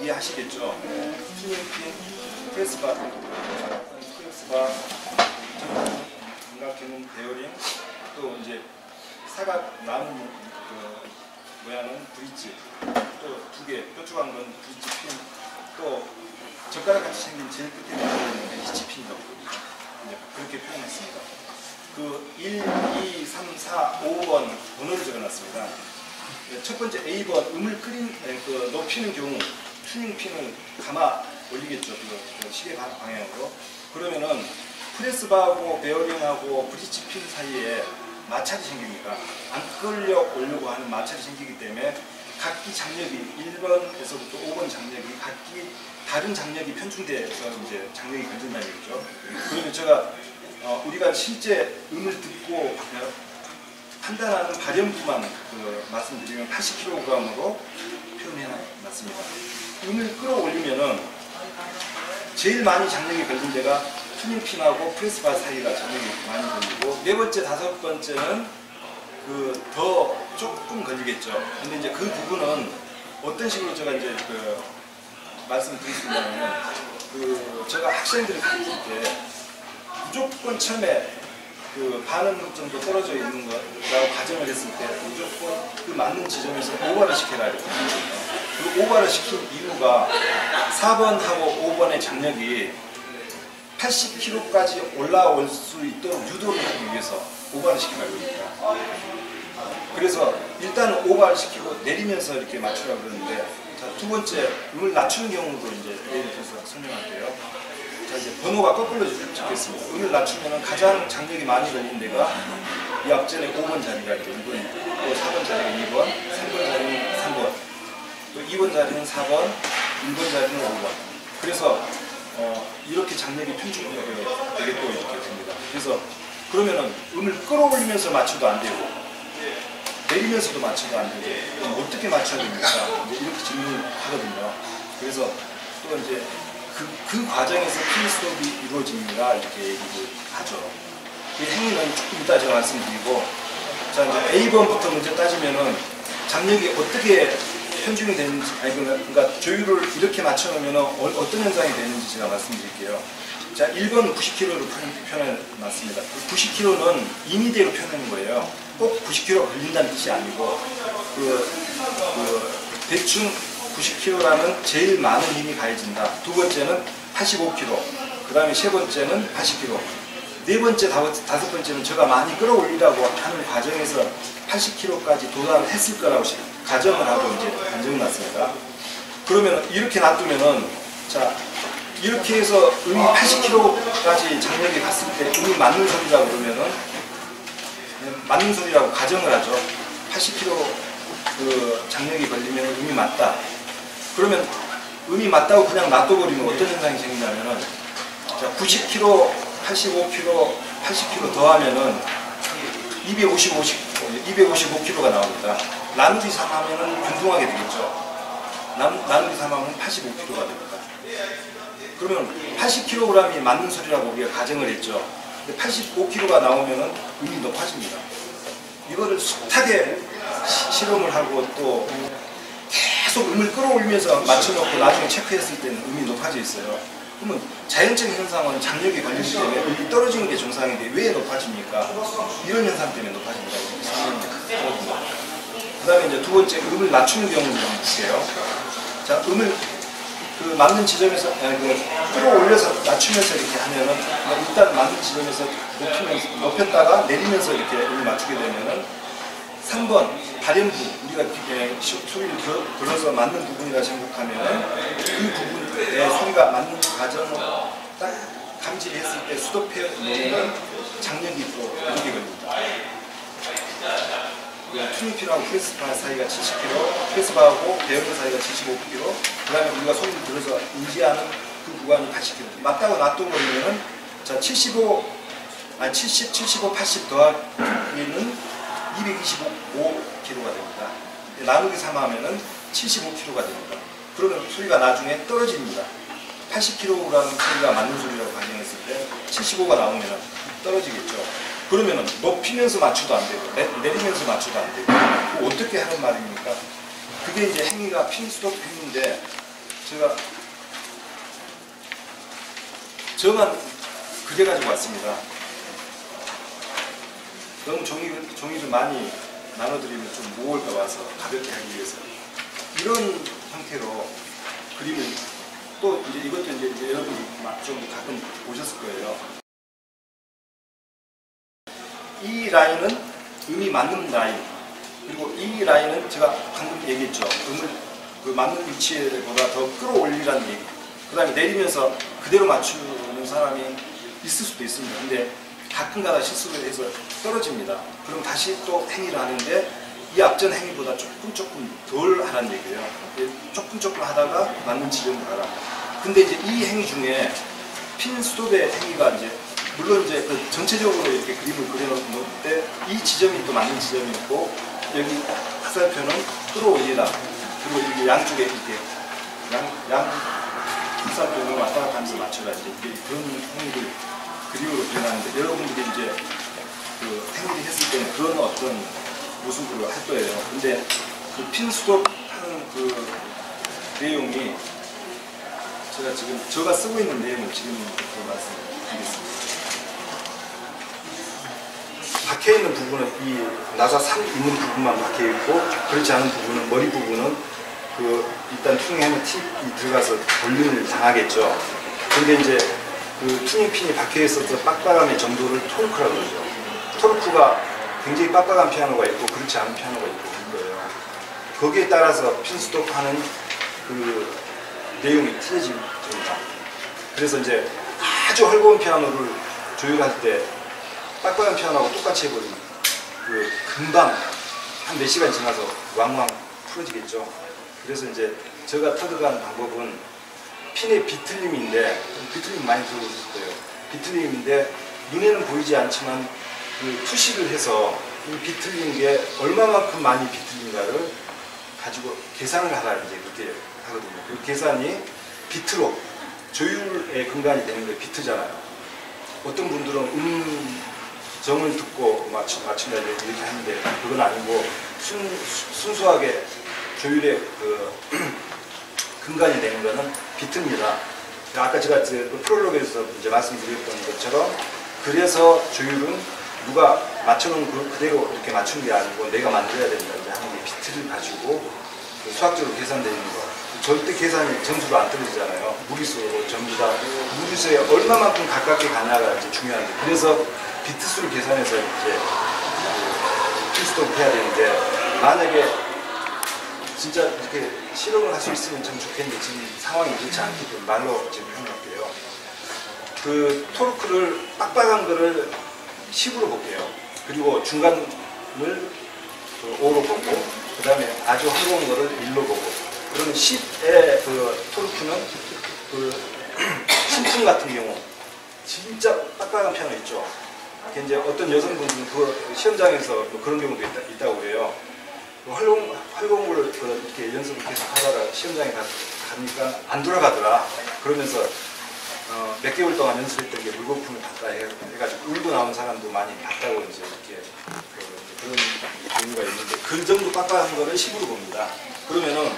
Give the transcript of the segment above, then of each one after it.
이해하시겠죠? 튜닝핀, 프레스바, 삼각형은 베어링, 또 이제 사각 나무 모양은 브릿지, 또 두 개 뾰족한 건 브릿지 핀, 또 젓가락 같이 생긴 제일 끝에 있는 히치핀이라고 그렇게 표현했습니다. 그 1, 2, 3, 4, 5번 번호를 적어놨습니다. 첫 번째 A번 음을 높이는 경우 튜닝핀을 감아 올리겠죠. 그 시계 방향으로. 그러면은 프레스바하고 베어링하고 브릿지 핀 사이에 마찰이 생깁니다. 안 끌려 오려고 하는 마찰이 생기기 때문에 각기 장력이 1번에서부터 5번 장력이 각기 다른 장력이 편중돼서 이제 장력이 걸린다는 얘기죠. 그리고 제가 우리가 실제 음을 듣고 판단하는 발연부만 말씀드리면 80kg으로 표현해놨습니다. 음을 끌어올리면은 제일 많이 장력이 걸린 데가 튜닝핀하고 프레스바 사이가 장력이 많이 걸리고, 네 번째, 다섯 번째는 더 조금 걸리겠죠. 근데 이제 그 부분은 어떤 식으로 제가 이제 말씀드리겠냐면, 제가 학생들을 가르칠 때 무조건 처음에 반음 정도 떨어져 있는 거라고 가정을 했을 때 무조건 그 맞는 지점에서 오버를 시켜라 이렇게 하거든요. 그 오버를 시킨 이유가 4번하고 5번의 장력이 80kg까지 올라올 수 있도록 유도를 하기 위해서 오버를 시키라고 합니다. 그래서 일단은 오버를 시키고 내리면서 이렇게 맞추라고 그러는데, 자, 두 번째 음을 낮추는 경우도 이제 예를 들어서 설명할게요. 자, 이제 번호가 거꾸로 적겠습니다. 음을 낮추면 가장 장력이 많이 걸린 데가 이 앞전에 5번 자리가 있죠. 2번, 또 4번 자리가 2번, 3번 자리는 3번, 또 2번 자리는 4번, 1번 자리는 5번. 그래서 이렇게 장력이 편중되게 또 이렇게 됩니다. 그래서 그러면은 음을 끌어올리면서 맞춰도 안 되고 내리면서도 맞춰도 안 되고 어떻게 맞춰야 됩니까? 이제 이렇게 질문을 하거든요. 그래서 또 이제 그 과정에서 핀스톱이 이루어집니다. 이렇게 얘기를 하죠. 이 행위는 조금 이따 제가 말씀드리고, 자, 이제 A번부터 문제 따지면은 장력이 어떻게 편중이 되는지, 그러니까 조율을 이렇게 맞춰놓으면 어떤 현상이 되는지 제가 말씀드릴게요. 자, 1번은 90kg로 표현해놨습니다. 90kg는 임의대로 표현하는 거예요. 꼭 90kg가 걸린다는 뜻이 아니고, 대충 90kg라는 제일 많은 힘이 가해진다. 두 번째는 85kg, 그 다음에 세 번째는 80kg, 네 번째, 다섯 번째는 제가 많이 끌어올리라고 하는 과정에서 80kg까지 도달했을 거라고 가정을 하고 이제 단정을 놨습니다. 그러면 이렇게 놔두면은, 자, 이렇게 해서 음이 80kg까지 장력이 갔을 때 음이 맞는 소리라고 그러면은, 맞는 소리라고 가정을 하죠. 80kg 장력이 걸리면 음이 맞다. 그러면 음이 맞다고 그냥 놔둬버리면 어떤 현상이 생기냐면은, 자, 90kg, 85kg, 80kg 더하면은 255kg가 나옵니다. 나누기 3 하면은 균등하게 되겠죠. 나누기 3 하면 85kg가 됩니다. 그러면 80kg이 맞는 소리라고 우리가 가정을 했죠. 근데 85kg가 나오면은 음이 높아집니다. 이거를 숱하게 실험을 하고 또 계속 음을 끌어올리면서 맞춰놓고 나중에 체크했을 때는 음이 높아져 있어요. 그러면 자연적인 현상은 장력이 걸리기 때문에 음이 떨어지는 게 정상인데 왜 높아집니까? 이런 현상 때문에 높아집니다. 그 다음에 이제 두 번째, 음을 낮추는 경우를 한번 볼게요. 자, 음을 맞는 지점에서 끌어올려서 낮추면서 이렇게 하면은, 일단 맞는 지점에서 높였다가 내리면서 이렇게 음을 맞추게 되면은 3번 발연부, 우리가 소리를 들어서 맞는 부분이라 생각하면은 그 부분에 소리가 맞는 과정을 딱 감지했을 때 수도패 놓으면 장력이 또 이렇게 걸립니다. 튜닝핀하고 프레스바 사이가 70kg, 프레스바하고 베어링 사이가 75kg, 그 다음에 우리가 소리를 들어서 인지하는 그 구간이 80kg. 맞다고 놔둬버리면은, 자, 70, 80 더하기는 225kg가 됩니다. 나누기 3 하면은 75kg가 됩니다. 그러면 소리가 나중에 떨어집니다. 80kg라는 소리가 맞는 소리라고 가정했을 때 75가 나오면 떨어지겠죠. 그러면은 높이면서 맞춰도 안 되고 내리면서 맞춰도 안 되고 어떻게 하는 말입니까? 그게 이제 행위가 핀스톱 행위인데, 제가 저만 그려가지고 왔습니다. 너무 종이를 많이 나눠드리면 좀 무거울까 봐서 가볍게 하기 위해서 이런 형태로 그림을 또 이제 이것도 이제 여러분이 좀 가끔 보셨을 거예요. 이 라인은 음이 맞는 라인, 그리고 이 라인은 제가 방금 얘기했죠. 음을 그 맞는 위치보다 더 끌어올리라는 얘기. 그 다음에 내리면서 그대로 맞추는 사람이 있을 수도 있습니다. 근데 가끔가다 실수를 해서 떨어집니다. 그럼 다시 또 행위를 하는데 이 앞전 행위보다 조금 덜 하라는 얘기예요. 조금 하다가 맞는 지점으로 가라. 근데 이제 이 행위 중에 핀 스톱의 행위가 이제 물론 이제 그 전체적으로 이렇게 그림을 그려놓을 때 이 지점이 또 맞는 지점이었고 여기 화살표는 끌어올리라. 그리고 이렇게 양쪽에 이렇게 양 화살표는 왔다 갔다 하면서 맞춰라. 이제 그런 행위를 그림으로 표현하는데 여러분들이 이제 그 행위를 했을 때는 그런 어떤 모습으로 할 거예요. 근데 그 핀 스톱 하는 그 내용이 제가 쓰고 있는 내용을 지금 말씀드리겠습니다. 박혀 있는 부분은 이 나사 3 있는 부분만 박혀 있고 그렇지 않은 부분은 머리 부분은 그 일단 튜닝하면 팁이 들어가서 볼륨을 당하겠죠. 근데 이제 그 튜닝핀이 박혀 있어서 빡빡함의 정도를 토르크라고 그러죠. 토르크가 굉장히 빡빡한 피아노가 있고 그렇지 않은 피아노가 있고 그런 거예요. 거기에 따라서 핀스톱 하는 그 내용이 틀려집니다. 그래서 이제 아주 헐거운 피아노를 조율할 때 빡빡한 피아노하고 똑같이 해버리면 그 금방 한 몇 시간 지나서 왕왕 풀어지겠죠. 그래서 이제 제가 터득한 방법은 핀의 비틀림인데, 비틀림 많이 들어보실 거예요. 비틀림인데 눈에는 보이지 않지만 그 투시를 해서 이 비틀린 게 얼마만큼 많이 비틀린가를 가지고 계산을 하라 이제 그렇게 하거든요. 그 계산이 비트로 조율의 근간이 되는 게 비트잖아요. 어떤 분들은 정을 듣고 맞춘다 이렇게 하는데 그건 아니고 순수하게 조율의 그 근간이 되는 것은 비트입니다. 아까 제가 그 프롤로그에서 이제 말씀드렸던 것처럼 그래서 조율은 누가 맞춰놓은 그대로 이렇게 맞추는 게 아니고 내가 만들어야 된다 이제 하는 게 비트를 가지고 수학적으로 계산되는 거. 절대 계산이 점수로 안 떨어지잖아요. 무리수로 전부 다 무리수에 얼마만큼 가깝게 가냐가 이제 중요한데 그래서 비트수를 계산해서 이제 필스톱을 해야 되는데 만약에 진짜 이렇게 실험을 할 수 있으면 참 좋겠는데 지금 상황이 그렇지 않기 때문에 말로 지금 해놓을게요. 그 토르크를 빡빡한 거를 10으로 볼게요. 그리고 중간을 5로 보고 그 다음에 아주 헐거운 거를 1로 보고 그러면 10의 그 토르크는 그 신품 같은 경우 진짜 빡빡한 피아노 있죠. 이제 어떤 여성분들은 그 시험장에서 그런 경우도 있다고 그래요. 헐거운 걸 이렇게 연습을 계속 하다가 시험장에 가니까 안 돌아가더라. 그러면서 몇 개월 동안 연습했던 게 물거품을 탔다 해가지고 울고 나온 사람도 많이 봤다고 이제 이렇게 그런 경우가 있는데 그 정도 빡빡한 거를 10으로 봅니다. 그러면은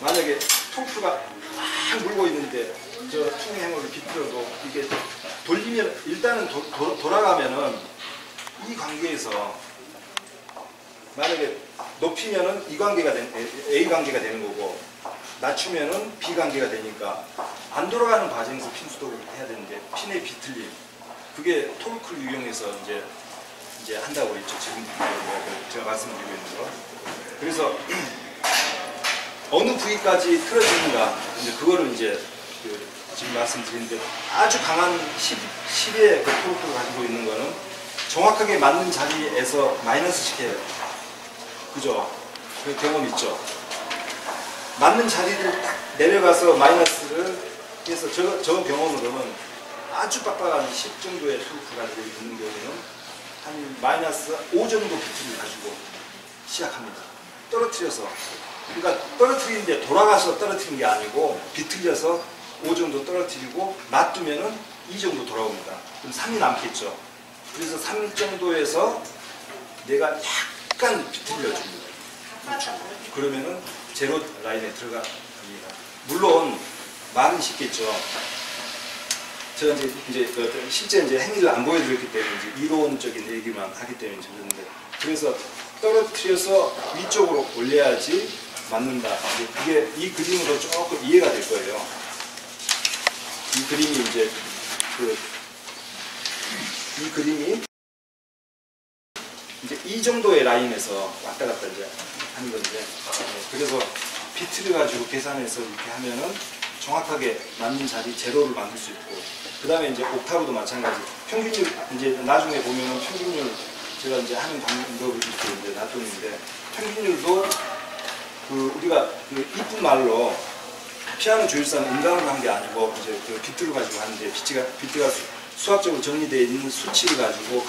만약에 토크가 막 물고 있는데 저 퉁의 해머를 비틀어도 이게 돌리면 일단은 돌아가면은 이 관계에서 만약에 높이면은 이 관계가 A 관계가 되는 거고 낮추면은 B 관계가 되니까 안 돌아가는 과정에서 핀 수동을 해야 되는데 핀의 비틀림 그게 토크를 이용해서 이제 한다고 했죠. 지금 제가 말씀드리고 있는 거. 그래서 어느 부위까지 틀어지는가 이제 그거를 이제 지금 말씀드리는데 아주 강한 10의 그 토크를 가지고 있는 거는 정확하게 맞는 자리에서 마이너스 시켜요. 그죠? 그 경험 있죠? 맞는 자리를 딱 내려가서 마이너스를 해서 저 경험으로는 아주 빡빡한 10 정도의 토크가 있는 경우는 한 마이너스 5 정도 비트를 가지고 시작합니다. 떨어뜨려서. 그러니까 떨어뜨리는데 돌아가서 떨어뜨리는 게 아니고 비틀려서 5 정도 떨어뜨리고 놔두면은 2 정도 돌아옵니다. 그럼 3이 남겠죠. 그래서 3 정도에서 내가 약간 비틀려 줍니다. 그렇죠. 그러면은 제로 라인에 들어갑니다. 물론 말은 쉽겠죠. 제가 실제 행위를 안 보여드렸기 때문에 이제 이론적인 얘기만 하기 때문에 저랬는데, 그래서 떨어뜨려서 위쪽으로 올려야지 맞는다. 그게 이 그림으로 조금 이해가 될 거예요. 이 그림이 이제 이 그림이 이제 이 정도의 라인에서 왔다 갔다 이제 하는 건데, 그래서 비트를 가지고 계산해서 이렇게 하면은 정확하게 맞는 자리 제로를 만들 수 있고, 그 다음에 이제 옥타브도 마찬가지. 평균율 이제 나중에 보면은 평균율 제가 이제 하는 방법을 이렇게 이제 놔뒀는데, 평균율도 우리가 이쁜 말로 피아노 조율사는 음감으로 한 게 아니고 이제 비트를 가지고 하는데, 비트가 수학적으로 정리되어 있는 수치를 가지고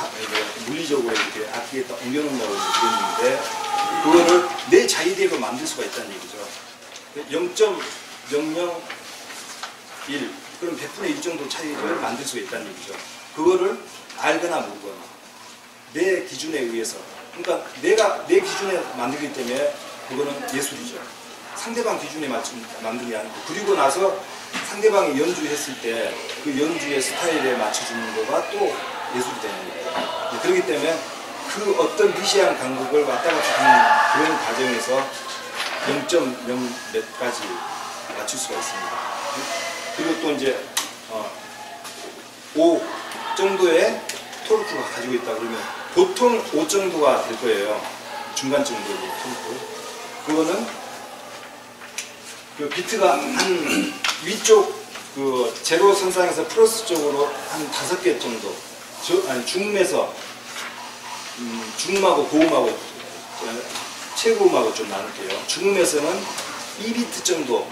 물리적으로 이렇게 악기에다 옮겨놓는다고 그랬는데, 그거를 내 자기대로 만들 수가 있다는 얘기죠. 0.001 그럼 100분의 1 정도 차이를 만들 수가 있다는 얘기죠. 그거를 알거나 모르거나 내 기준에 의해서, 그러니까 내가 내 기준에 만들기 때문에 그거는 예술이죠. 상대방 기준에 맞춘 만든 게 아니고, 그리고 나서 상대방이 연주했을 때 그 연주의 스타일에 맞춰주는 거가 또 예술이 되는 거예요. 그렇기 때문에 그 어떤 미시한 간극을 왔다 갔다 하는 그런 과정에서 0.0 몇 가지 맞출 수가 있습니다. 그리고 또 이제 5 정도의 토르크가 가지고 있다 그러면 보통 5 정도가 될 거예요. 중간 정도의 토르크. 그거는 그 비트가 한 위쪽 제로 선상에서 플러스 쪽으로 한 5개 정도, 중음에서 중음하고 고음하고 최고음하고 좀 나눌게요. 중음에서는 2비트 정도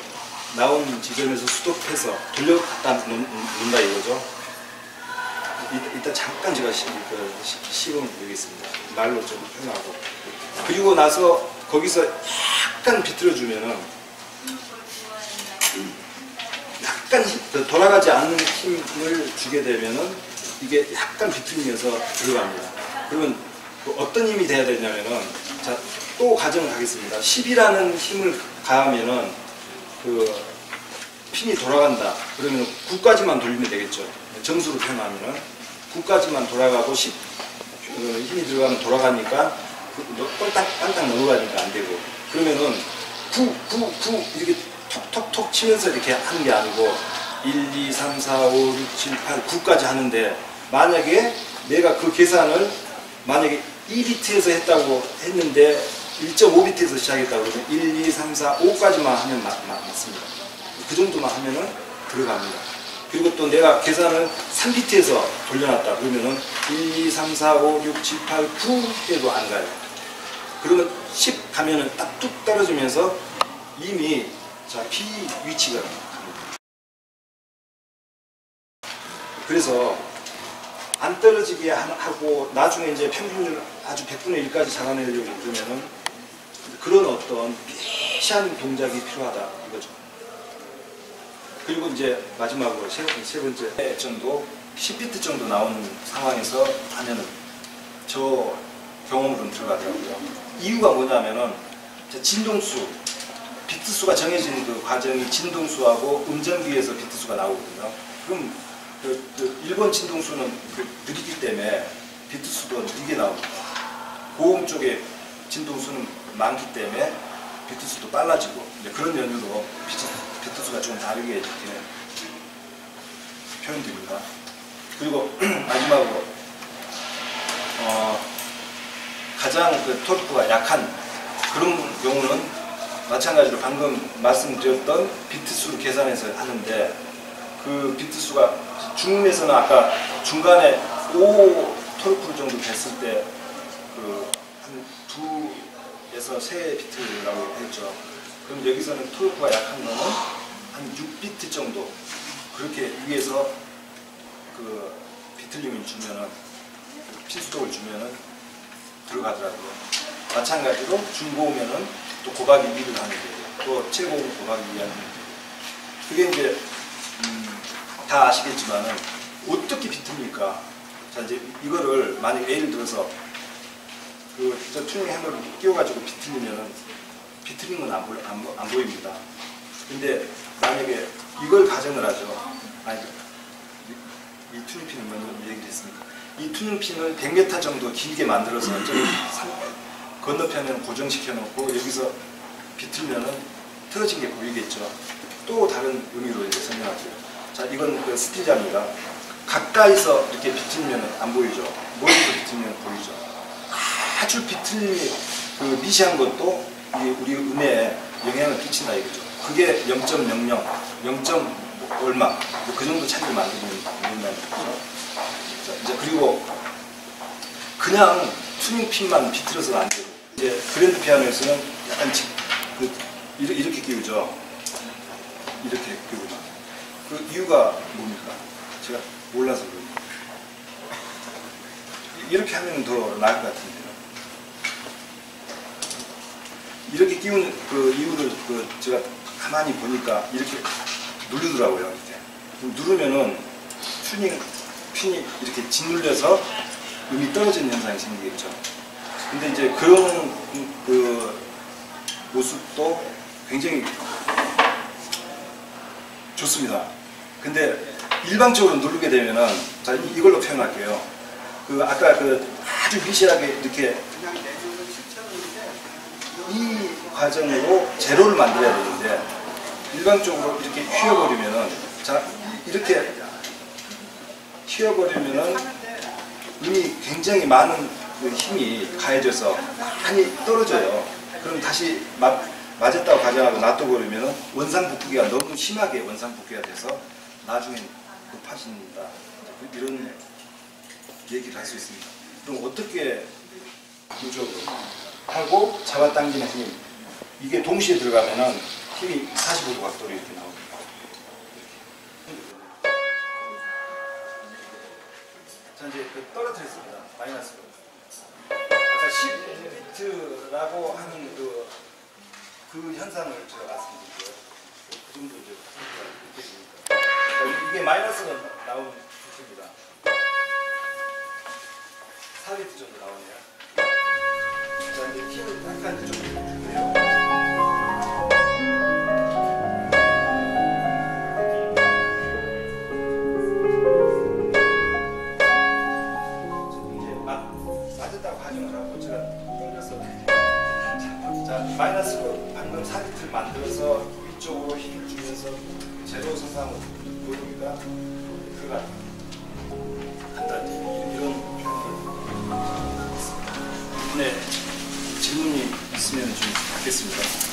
나온 지점에서 스톱해서 돌려 갖다 놓는다 이거죠. 이따 잠깐 제가 시범을 보이겠습니다. 말로 좀 표현하고. 그리고 나서 거기서 약간 비틀어 주면은 약간 돌아가지 않는 힘을 주게 되면은 이게 약간 비틀면서 들어갑니다. 그러면 어떤 힘이 돼야 되냐면은, 자, 또 가정을 하겠습니다. 10이라는 힘을 가하면은 핀이 돌아간다. 그러면 9까지만 돌리면 되겠죠. 정수로 표현하면은 9까지만 돌아가고 10 힘이 들어가면 돌아가니까 꼴딱 넘어가니까 안 되고, 그러면은 9 이렇게 톡톡톡 치면서 이렇게 하는 게 아니고 1, 2, 3, 4, 5, 6, 7, 8, 9까지 하는데, 만약에 내가 그 계산을 만약에 2비트에서 했다고 했는데 1.5비트에서 시작했다고 그러면 1, 2, 3, 4, 5까지만 하면 맞습니다. 그 정도만 하면은 들어갑니다. 그리고 또 내가 계산을 3비트에서 돌려놨다 그러면은 1, 2, 3, 4, 5, 6, 7, 8, 9에도 안 가요. 그러면 10 가면은 딱 뚝 떨어지면서 이미 자, B 위치가 갑니다. 그래서 안 떨어지게 하고 나중에 이제 평균을 아주 100분의 1까지 잡아내려고 그러면은 그런 어떤 미세한 동작이 필요하다 이거죠. 그리고 이제 마지막으로 세 번째 정도 10비트 정도 나오는 상황에서 하면은 저 경험으로는 들어가더라고요. 이유가 뭐냐면은 진동수, 비트수가 정해진 그 과정이 진동수하고 음정기에서 비트수가 나오거든요. 그럼 일본 진동수는 느리기 때문에 비트수도 느리게 나옵니다. 고음 쪽에 진동수는 많기 때문에 비트수도 빨라지고, 그런 연유로 비트수가 좀 다르게 이렇게 표현됩니다. 그리고 마지막으로 가장 토르크가 약한 그런 경우는 마찬가지로 방금 말씀드렸던 비트수를 계산해서 하는데, 그 비트수가 중음에서는 아까 중간에 5 토르크 정도 됐을 때 한 2에서 3비트라고 했죠. 그럼 여기서는 토르크가 약한 거는 한 6비트 정도, 그렇게 위에서 비틀림을 주면은, 필수독을 주면은 들어가더라고요. 마찬가지로 중고음에는 또 고박이 2를 하는 거예요. 또 최고음 고박이 2 하는 거예요. 그게 이제 다 아시겠지만은 어떻게 비틀립니까? 자, 이제 이거를 만약 예를 들어서 저 튜닝 핸들을 끼워가지고 비틀리면은 비틀린 건 안 보입니다. 근데 만약에 이걸 가정을 하죠. 아니, 이 튜닝핀을 먼저 얘기를 했습니다. 이 튜닝핀을 100m 정도 길게 만들어서 좀 건너편에는 고정시켜 놓고 여기서 비틀면은 틀어진 게 보이겠죠. 또 다른 의미로 이제 설명할게요. 자, 이건 그 스틸자입니다. 가까이서 이렇게 비틀면 안 보이죠. 멀리서 비틀면 보이죠. 아주 비틀림이 그 미세한 것도 우리 음에 영향을 끼친다 이거죠. 그게 0.00, 0. 얼마, 그 정도 차이를 만들면 된다는 거죠. 자, 이제 그리고 그냥 튜닝핀만 비틀어서는 안 되고, 이제 그랜드 피아노에서는 약간 이렇게 끼우죠. 이렇게 끼우죠. 그 이유가 뭡니까? 제가 몰라서 그럽니다. 이렇게 하면 더 나을 것 같은데요. 이렇게 끼우는 그 이유를 제가 가만히 보니까 이렇게 누르더라고요. 이렇게 누르면은 핀이 이렇게 짓눌려서 음이 떨어지는 현상이 생기겠죠. 근데 이제 그런 그 모습도 굉장히 좋습니다. 근데 일방적으로 누르게 되면은, 자, 이걸로 표현할게요. 그 아까 그 아주 미세하게 이렇게 이 과정으로 제로를 만들어야 되는데 일방적으로 이렇게 휘어버리면은, 자, 이렇게 휘어버리면은 음이 굉장히 많은 그 힘이 가해져서 많이 떨어져요. 그럼 다시 맞았다고 가정하고 놔둬버리면은 원상복귀가 너무 심하게 원상복귀가 돼서 나중엔 높아진다. 이런 얘기를 할 수 있습니다. 그럼 어떻게 구조로 하고 잡아당기는 힘, 이게 동시에 들어가면은 힘이 45도 각도로 이렇게 나옵니다. 자, 이제 떨어뜨렸습니다. 마이너스로. 아까 10비트라고 하는 그 현상을 제가 말씀드릴게요. 그 정도 이제 느껴집니다. 이게 마이너스가 나온 비트입니다. 4비트 정도 나오네요. 자, 이제 키를 약간 좀 줄게요. 마이너스로 방금 4비트를 만들어서 위쪽으로 힘을 주면서 제로 선상으로 보여주기가 그가 간단히 이런 표현을 했습니다. 네, 질문이 있으면 좀 받겠습니다.